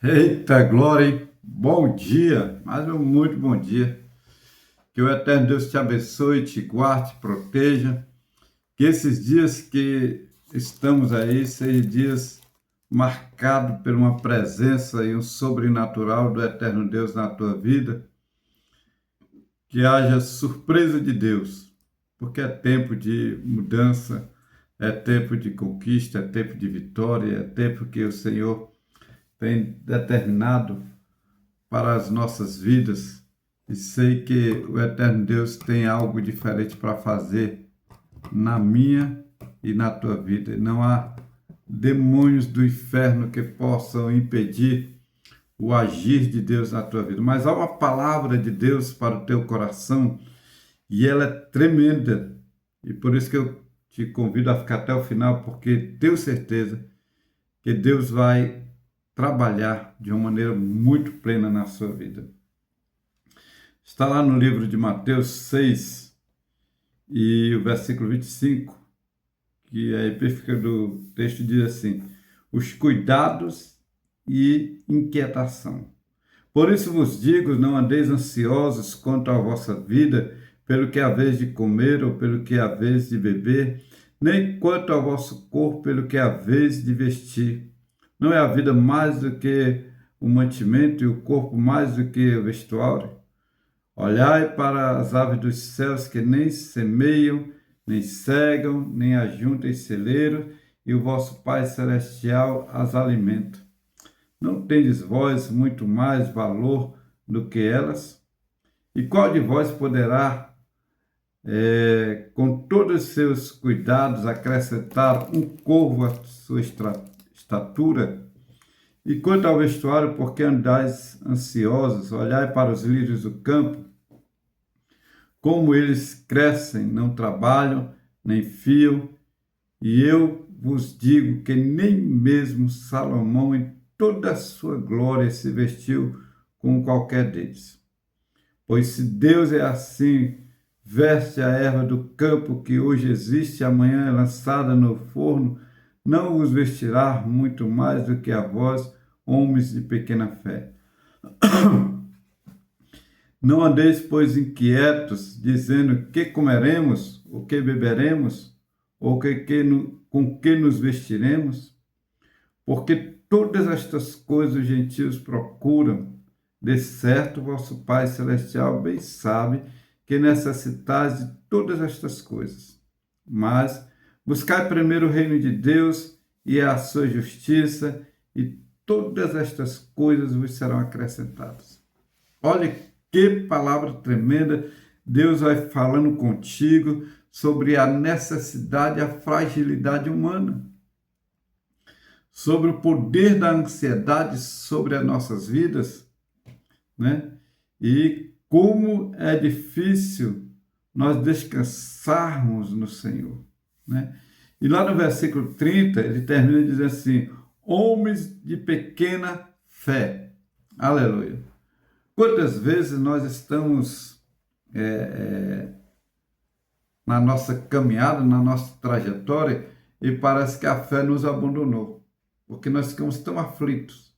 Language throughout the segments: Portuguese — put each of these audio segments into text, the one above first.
Eita glória, hein? Bom dia, mas muito bom dia. Que o eterno Deus te abençoe, te guarde, te proteja. Que esses dias que estamos aí sejam dias marcados por uma presença e um sobrenatural do eterno Deus na tua vida. Que haja surpresa de Deus, porque é tempo de mudança, é tempo de conquista, é tempo de vitória, é tempo que o Senhor tem determinado para as nossas vidas e sei que o eterno Deus tem algo diferente para fazer na minha e na tua vida. Não há demônios do inferno que possam impedir o agir de Deus na tua vida, mas há uma palavra de Deus para o teu coração e ela é tremenda. E por isso que eu te convido a ficar até o final, porque tenho certeza que Deus vai trabalhar de uma maneira muito plena na sua vida. Está lá no livro de Mateus 6 e o versículo 25, que a epífica do texto diz assim: os cuidados e inquietação. Por isso vos digo, não andeis ansiosos quanto à vossa vida, pelo que haveis de comer ou pelo que haveis de beber, nem quanto ao vosso corpo, pelo que haveis de vestir. Não é a vida mais do que o mantimento e o corpo mais do que o vestuário? Olhai para as aves dos céus que nem semeiam, nem cegam, nem ajuntam em celeiros, e o vosso Pai Celestial as alimenta. Não tendes vós muito mais valor do que elas? E qual de vós poderá, com todos os seus cuidados, acrescentar um côvado à sua estatura? E quanto ao vestuário, por que andais ansiosos? Olhai para os lírios do campo, como eles crescem, não trabalham, nem fiam, e eu vos digo que nem mesmo Salomão, em toda a sua glória, se vestiu como qualquer deles. Pois se Deus é assim, veste a erva do campo que hoje existe e amanhã é lançada no forno, não vos vestirá muito mais do que a vós, homens de pequena fé. Não andeis, pois, inquietos, dizendo que comeremos, o que beberemos, ou com que nos vestiremos? Porque todas estas coisas os gentios procuram. De certo, vosso Pai Celestial bem sabe que necessitais de todas estas coisas. Mas buscai primeiro o reino de Deus e a sua justiça, e todas estas coisas vos serão acrescentadas. Olha que palavra tremenda! Deus vai falando contigo sobre a necessidade e a fragilidade humana, sobre o poder da ansiedade sobre as nossas vidas, né? E como é difícil nós descansarmos no Senhor, né? E lá no versículo 30, ele termina dizendo assim: homens de pequena fé. Aleluia. Quantas vezes nós estamos na nossa caminhada, na nossa trajetória, e parece que a fé nos abandonou, porque nós ficamos tão aflitos,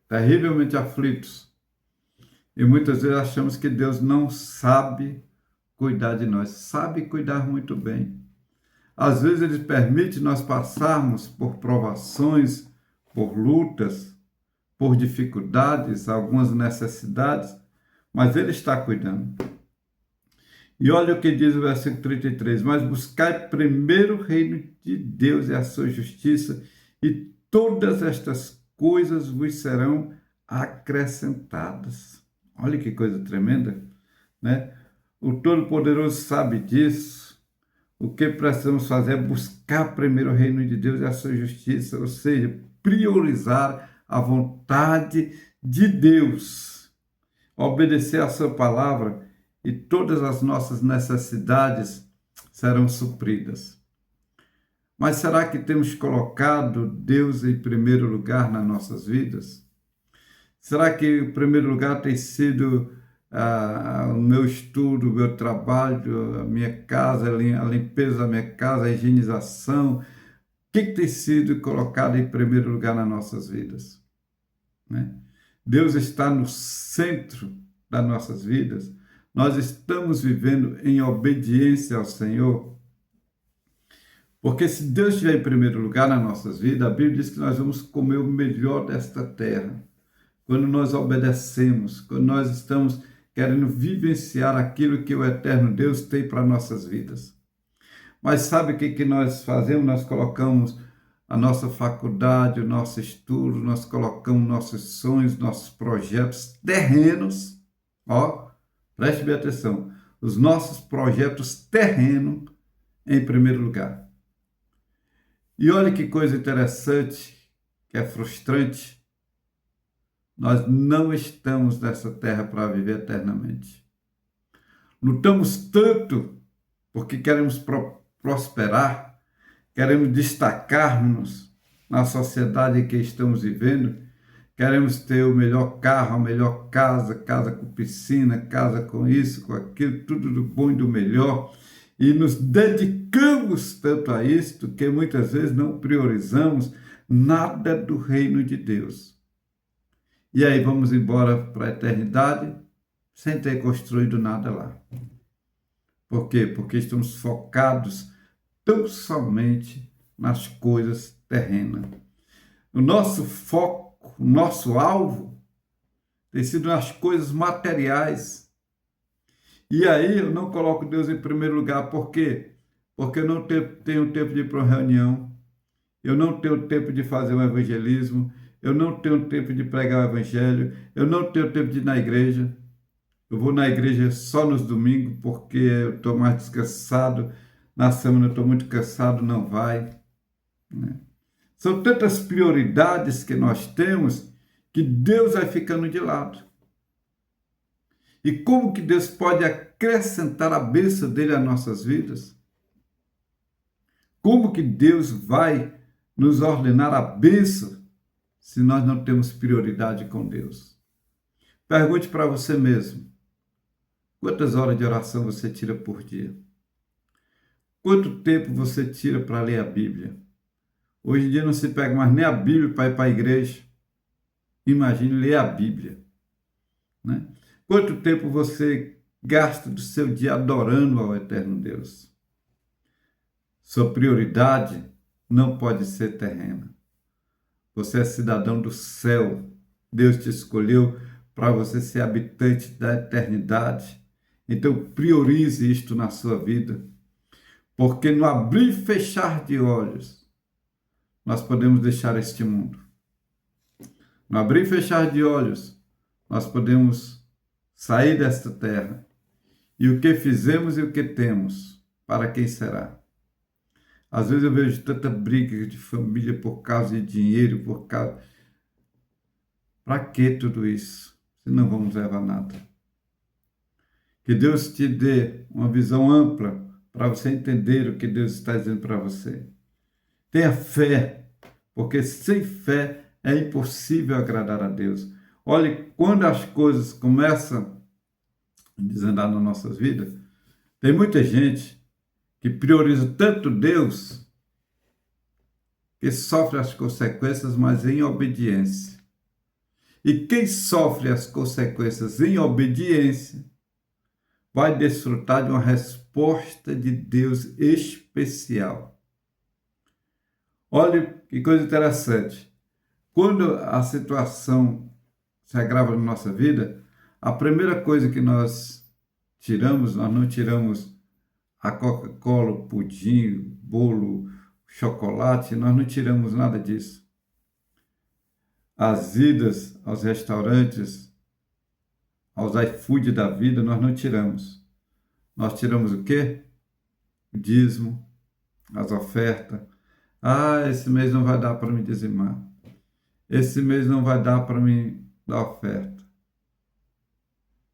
terrivelmente aflitos, e muitas vezes achamos que Deus não sabe cuidar de nós, sabe cuidar muito bem. Às vezes Ele permite nós passarmos por provações, por lutas, por dificuldades, algumas necessidades, mas Ele está cuidando. E olha o que diz o versículo 33, mas buscai primeiro o reino de Deus e a sua justiça, e todas estas coisas vos serão acrescentadas. Olha que coisa tremenda, né? O Todo-Poderoso sabe disso. O que precisamos fazer é buscar primeiro o reino de Deus e a sua justiça, ou seja, priorizar a vontade de Deus, obedecer a sua palavra, e todas as nossas necessidades serão supridas. Mas será que temos colocado Deus em primeiro lugar nas nossas vidas? Será que o primeiro lugar tem sido o meu estudo, o meu trabalho, a minha casa, a limpeza da minha casa, a higienização? O que tem sido colocado em primeiro lugar nas nossas vidas? né? Deus está no centro das nossas vidas. Nós estamos vivendo em obediência ao Senhor. Porque se Deus estiver em primeiro lugar nas nossas vidas, a Bíblia diz que nós vamos comer o melhor desta terra. Quando nós obedecemos, quando nós estamos querendo vivenciar aquilo que o eterno Deus tem para nossas vidas. Mas sabe o que nós fazemos? Nós colocamos a nossa faculdade, o nosso estudo, nós colocamos nossos sonhos, nossos projetos terrenos, preste bem atenção, os nossos projetos terrenos em primeiro lugar. E olha que coisa interessante, que é frustrante, nós não estamos nessa terra para viver eternamente. Lutamos tanto porque queremos prosperar, queremos destacar-nos na sociedade em que estamos vivendo, queremos ter o melhor carro, a melhor casa, casa com piscina, casa com isso, com aquilo, tudo do bom e do melhor, e nos dedicamos tanto a isto que muitas vezes não priorizamos nada do reino de Deus. E aí vamos embora para a eternidade sem ter construído nada lá. Por quê? Porque estamos focados tão somente nas coisas terrenas. O nosso foco, o nosso alvo tem sido nas coisas materiais. E aí eu não coloco Deus em primeiro lugar. Por quê? Porque eu não tenho tempo de ir para uma reunião, eu não tenho tempo de fazer um evangelismo, eu não tenho tempo de pregar o evangelho, eu não tenho tempo de ir na igreja. Eu vou na igreja só nos domingos porque eu estou mais descansado. Na semana eu estou muito cansado, não vai. Né? São tantas prioridades que nós temos que Deus vai ficando de lado. E como que Deus pode acrescentar a bênção dele às nossas vidas? Como que Deus vai nos ordenar a bênção se nós não temos prioridade com Deus? Pergunte para você mesmo. Quantas horas de oração você tira por dia? Quanto tempo você tira para ler a Bíblia? Hoje em dia não se pega mais nem a Bíblia para ir para a igreja. Imagine ler a Bíblia. Né? Quanto tempo você gasta do seu dia adorando ao eterno Deus? Sua prioridade não pode ser terrena. Você é cidadão do céu. Deus te escolheu para você ser habitante da eternidade. Então priorize isto na sua vida. Porque no abrir e fechar de olhos, nós podemos deixar este mundo. No abrir e fechar de olhos, nós podemos sair desta terra. E o que fizemos e o que temos, para quem será? Às vezes eu vejo tanta briga de família por causa de dinheiro, por causa... Para que tudo isso? Se não vamos levar nada. Que Deus te dê uma visão ampla para você entender o que Deus está dizendo para você. Tenha fé, porque sem fé é impossível agradar a Deus. Olhe, quando as coisas começam a desandar nas nossas vidas, tem muita gente que prioriza tanto Deus que sofre as consequências, mas em obediência. E quem sofre as consequências em obediência vai desfrutar de uma resposta de Deus especial. Olha que coisa interessante. Quando a situação se agrava na nossa vida, a primeira coisa que nós não tiramos a Coca-Cola, o pudim, o bolo, o chocolate, nós não tiramos nada disso. As idas aos restaurantes, aos iFood da vida, nós não tiramos. Nós tiramos o quê? O dízimo, as ofertas. Esse mês não vai dar para me dizimar. Esse mês não vai dar para me dar oferta.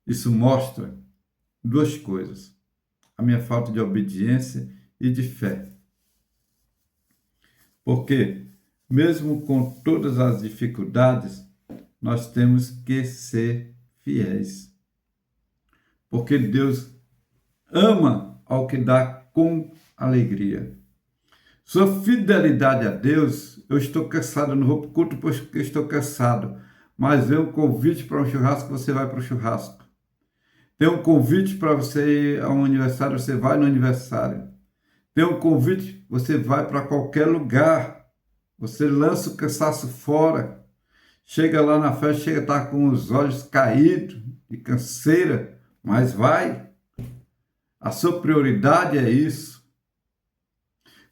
Isso mostra duas coisas. A minha falta de obediência e de fé. Porque, mesmo com todas as dificuldades, nós temos que ser fiéis. Porque Deus ama ao que dá com alegria. Sua fidelidade a Deus, eu estou cansado, não vou para o culto porque estou cansado. mas vem um convite para um churrasco, você vai para o churrasco. Tem um convite para você ir a um aniversário, você vai no aniversário. Tem um convite, você vai para qualquer lugar. Você lança o cansaço fora. Chega lá na festa, chega a estar com os olhos caídos, de canseira, mas vai. A sua prioridade é isso.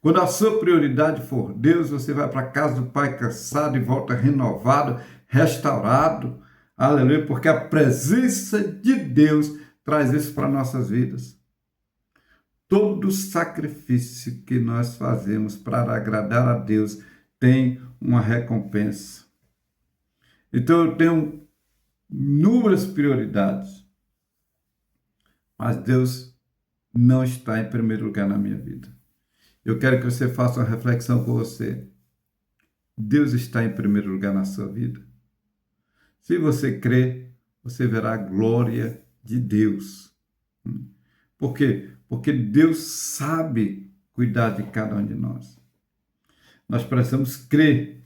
Quando a sua prioridade for Deus, você vai para a casa do Pai cansado e volta renovado, restaurado. Aleluia, porque a presença de Deus traz isso para nossas vidas. Todo sacrifício que nós fazemos para agradar a Deus tem uma recompensa. Então eu tenho inúmeras prioridades, mas Deus não está em primeiro lugar na minha vida. Eu quero que você faça uma reflexão com você. Deus está em primeiro lugar na sua vida? Se você crê, você verá a glória de Deus. Por quê? Porque Deus sabe cuidar de cada um de nós. Nós precisamos crer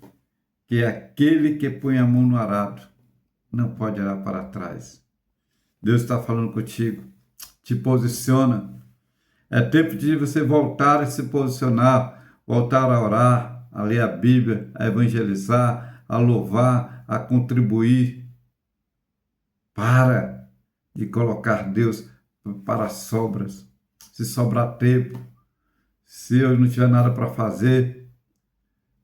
que aquele que põe a mão no arado não pode olhar para trás. Deus está falando contigo. Te posiciona. É tempo de você voltar a se posicionar, voltar a orar, a ler a Bíblia, a evangelizar, a louvar, a contribuir. Para de colocar Deus para as sobras. Se sobrar tempo, se eu não tiver nada para fazer,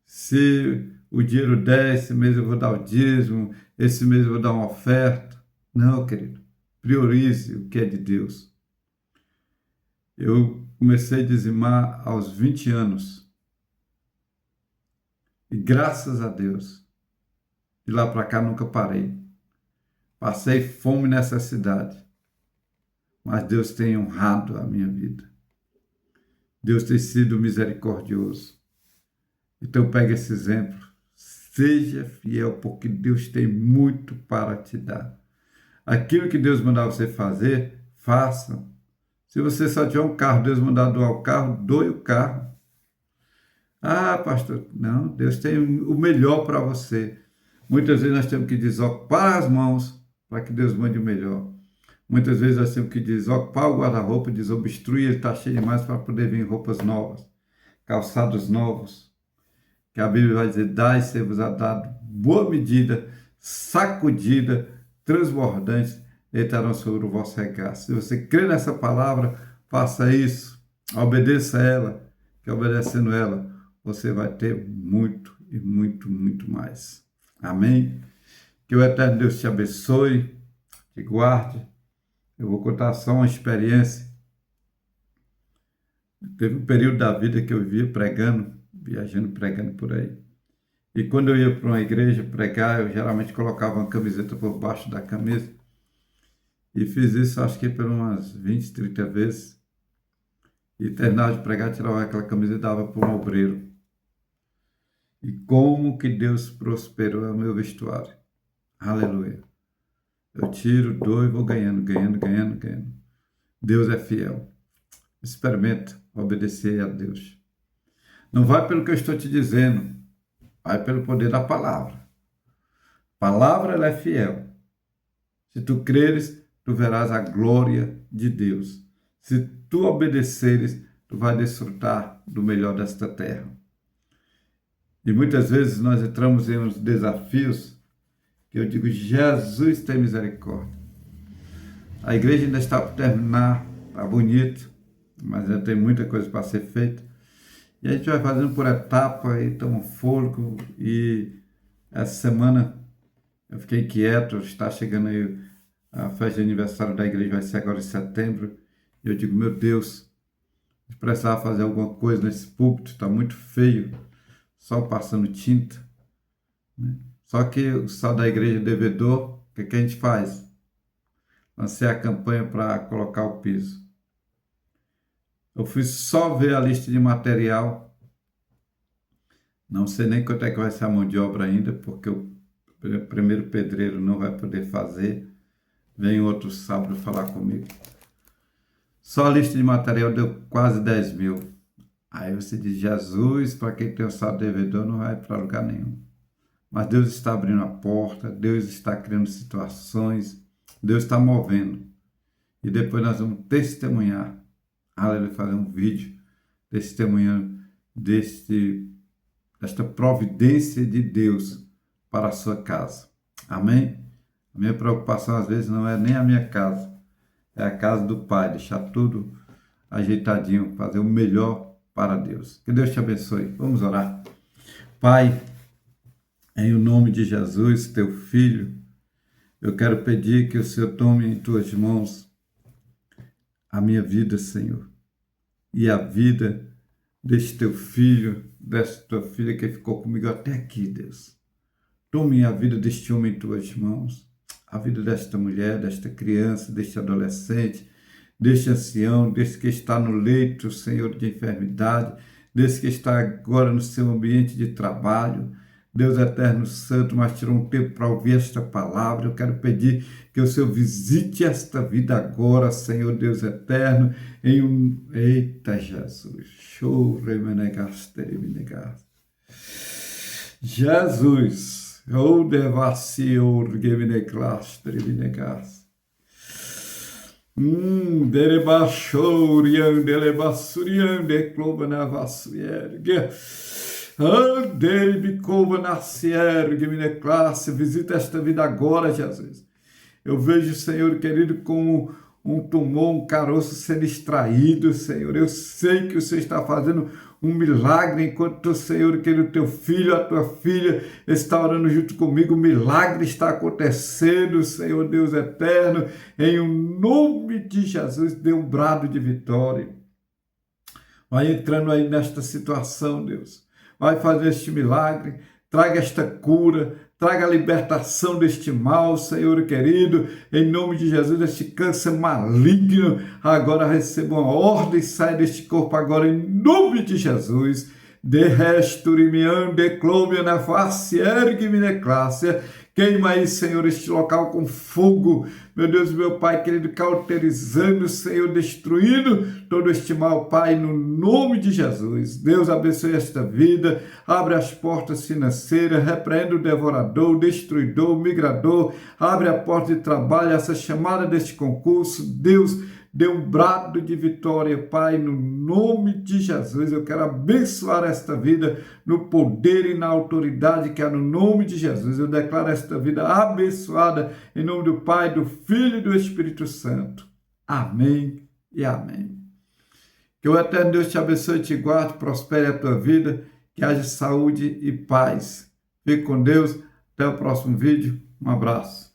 se o dinheiro der, esse mês eu vou dar o dízimo, esse mês eu vou dar uma oferta. Não, querido. Priorize o que é de Deus. Eu comecei a dizimar aos 20 anos. E graças a Deus, de lá para cá nunca parei. Passei fome e necessidade. Mas Deus tem honrado a minha vida. Deus tem sido misericordioso. Então pegue esse exemplo. Seja fiel, porque Deus tem muito para te dar. Aquilo que Deus mandar você fazer, faça. Se você só tiver um carro, Deus mandar doar o carro, doe o carro. Ah, pastor, não, Deus tem o melhor para você. Muitas vezes nós temos que desocupar as mãos para que Deus mande o melhor. Muitas vezes nós temos que desocupar o guarda-roupa, desobstruir, ele está cheio demais para poder vir roupas novas, calçados novos. Que a Bíblia vai dizer, dai, ser-vos-á dado, boa medida, sacudida, transbordante, estarão sobre o vosso regaço. Se você crê nessa palavra, faça isso, obedeça a ela, que obedecendo ela, você vai ter muito e muito, muito mais. Amém? Que o eterno Deus te abençoe, te guarde. Eu vou contar só uma experiência. Teve um período da vida que eu vivia pregando, viajando, pregando por aí. E quando eu ia para uma igreja pregar, eu geralmente colocava uma camiseta por baixo da camisa. E fiz isso, acho que por umas 20, 30 vezes. E terminava de pregar, tirava aquela camisa e dava para um obreiro. E como que Deus prosperou o meu vestuário. Aleluia. Eu tiro, dou e vou ganhando, ganhando, ganhando, ganhando. Deus é fiel. Experimenta obedecer a Deus. Não vai pelo que eu estou te dizendo, vai pelo poder da palavra. A palavra ela é fiel. Se tu creres, tu verás a glória de Deus. Se tu obedeceres, tu vai desfrutar do melhor desta terra. E muitas vezes nós entramos em uns desafios que eu digo, Jesus tem misericórdia. A igreja ainda está por terminar, está bonito, mas ainda tem muita coisa para ser feita. E a gente vai fazendo por etapa e toma fôlego. E essa semana eu fiquei quieto, está chegando aí a festa de aniversário da igreja, vai ser agora em setembro. E eu digo, meu Deus, eu precisava fazer alguma coisa nesse púlpito, está muito feio, só passando tinta, né? Só que o sal da igreja é devedor, o que a gente faz? Lancei a campanha para colocar o piso. Eu fui só ver a lista de material. Não sei nem quanto é que vai ser a mão de obra ainda, porque o primeiro pedreiro não vai poder fazer. Vem outro sábado falar comigo. Só a lista de material deu quase 10 mil. Aí você diz, Jesus, para quem tem o saldo devedor, não vai para lugar nenhum. mas Deus está abrindo a porta, Deus está criando situações, Deus está movendo. E depois nós vamos testemunhar, aleluia, fazer um vídeo testemunhando desta providência de Deus para a sua casa. Amém? A minha preocupação às vezes não é nem a minha casa, é a casa do Pai, deixar tudo ajeitadinho, fazer o melhor para Deus. Que Deus te abençoe. Vamos orar. Pai, em o nome de Jesus, teu Filho, eu quero pedir que o Senhor tome em tuas mãos a minha vida, Senhor, e a vida deste teu filho, desta tua filha que ficou comigo até aqui, Deus. Tome a vida deste homem em tuas mãos, a vida desta mulher, desta criança, deste adolescente, deste ancião, deste que está no leito, Senhor, de enfermidade, desse que está agora no seu ambiente de trabalho. Deus eterno santo, mas tirou um tempo para ouvir esta palavra. Eu quero pedir que o Senhor visite esta vida agora, Senhor Deus eterno, Eita Jesus! Jesus! Oh, devacior, gemineclaster, Derebachorian, delebassurian, declovanavassiergue. Visita esta vida agora, Jesus. Eu vejo, Senhor querido, como um tumor, um caroço sendo extraído, Senhor. Eu sei que o Senhor está fazendo um milagre enquanto, Senhor querido, teu filho, a tua filha está orando junto comigo. O milagre está acontecendo, Senhor Deus eterno. Em o nome de Jesus, dê um brado de vitória. Vai entrando aí nesta situação, Deus. Vai fazer este milagre, traga esta cura, traga a libertação deste mal, Senhor querido, em nome de Jesus, este câncer maligno, agora receba uma ordem, sai deste corpo agora, em nome de Jesus. De resturi-me-an, declome na face, ergue-me na classe. Queima aí, Senhor, este local com fogo, meu Deus, meu Pai querido, cauterizando, Senhor, destruindo todo este mal, Pai, no nome de Jesus. Deus abençoe esta vida, abre as portas financeiras, repreende o devorador, o destruidor, o migrador, abre a porta de trabalho, essa chamada deste concurso. Deus, dê um brado de vitória, Pai, no nome de Jesus. Eu quero abençoar esta vida no poder e na autoridade que há no nome de Jesus. Eu declaro esta vida abençoada em nome do Pai, do Filho e do Espírito Santo. Amém e amém. Que o eterno Deus te abençoe, te guarde, prospere a tua vida, que haja saúde e paz. Fique com Deus. Até o próximo vídeo. Um abraço.